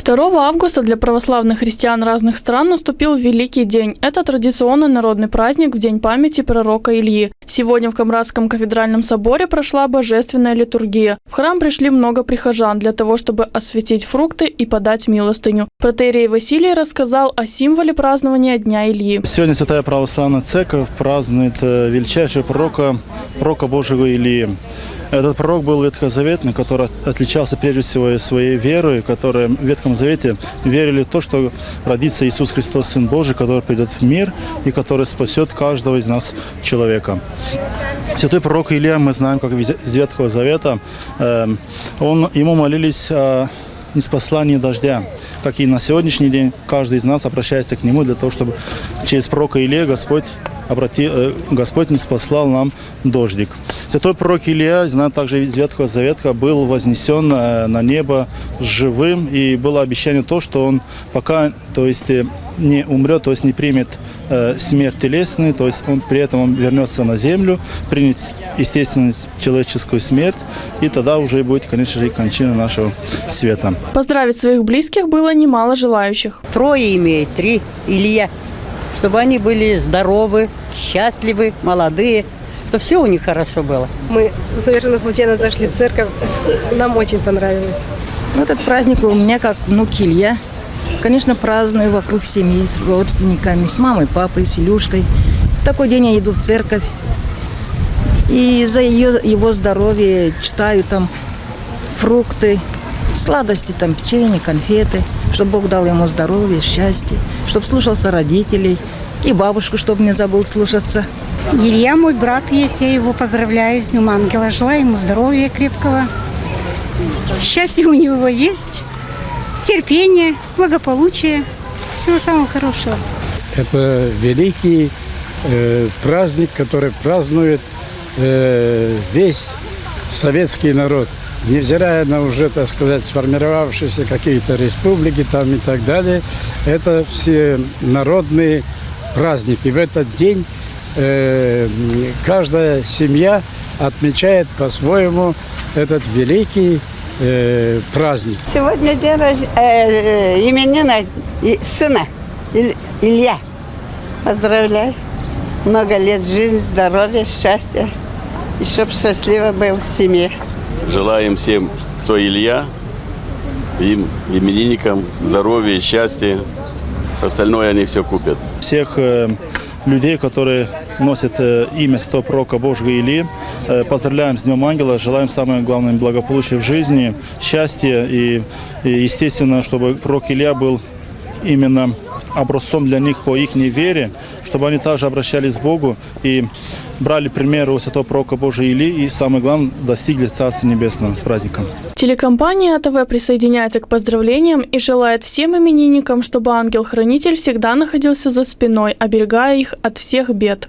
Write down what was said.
2 августа для православных христиан разных стран наступил Великий день. Это традиционный народный праздник в день памяти пророка Ильи. Сегодня в Камрадском кафедральном соборе прошла божественная литургия. В храм пришли много прихожан для того, чтобы осветить фрукты и подать милостыню. Протоиерей Василий рассказал о символе празднования Дня Ильи. Сегодня Святая Православная Церковь празднует величайшего пророка Божьего Ильи. Этот пророк был ветхозаветный, который отличался прежде всего своей верой, которые в Ветхом Завете верили в то, что родится Иисус Христос, Сын Божий, который придет в мир и который спасет каждого из нас человека. Святой пророк Илья, мы знаем, как из Ветхого Завета, ему молились о ниспослании дождя, как и на сегодняшний день каждый из нас обращается к нему для того, чтобы через пророка Илью Господь ниспослал нам дождик. Святой пророк Илья, знаю также из Ветхого Завета, был вознесен на небо живым, и было обещание то, что он пока, не умрет, не примет смерть телесную, при этом он вернется на землю, примет естественную человеческую смерть, и тогда уже будет, конечно же, и кончина нашего света. Поздравить своих близких было немало желающих. 3 имеет, 3 Илья, чтобы они были здоровы, счастливы, молодые, чтобы все у них хорошо было. Мы совершенно случайно зашли в церковь, нам очень понравилось. Этот праздник у меня как внук Илья. Конечно, праздную вокруг семьи, с родственниками, с мамой, папой, с Илюшкой. В такой день я иду в церковь. И за его здоровье читаю там фрукты, сладости, там печенье, конфеты. Чтобы Бог дал ему здоровье, счастье, чтобы слушался родителей. И бабушку, чтобы не забыл слушаться. Илья мой брат есть, я его поздравляю с Днем Ангела. Желаю ему здоровья крепкого. Счастье у него есть. Терпение, благополучие, всего самого хорошего. Это великий праздник, который празднует весь советский народ. Невзирая на уже, так сказать, сформировавшиеся какие-то республики там и так далее, это все народные праздники. В этот день каждая семья отмечает по-своему этот великий праздник. Сегодня день именина сына Илья. Поздравляю. Много лет жизни, здоровья, счастья. И чтоб счастливо был в семье. Желаем всем, кто Илья, им, именинникам, здоровья, счастья. Остальное они все купят. Всех людей, которые носят имя святого пророка Божьего Ильи, поздравляем с Днем Ангела, желаем самое главное благополучия в жизни, счастья и естественно, чтобы пророк Илья был именно образцом для них по их вере, чтобы они также обращались к Богу и брали пример у святого пророка Божьего Ильи и, самое главное, достигли Царства Небесного. С праздником. Телекомпания АТВ присоединяется к поздравлениям и желает всем именинникам, чтобы ангел-хранитель всегда находился за спиной, оберегая их от всех бед.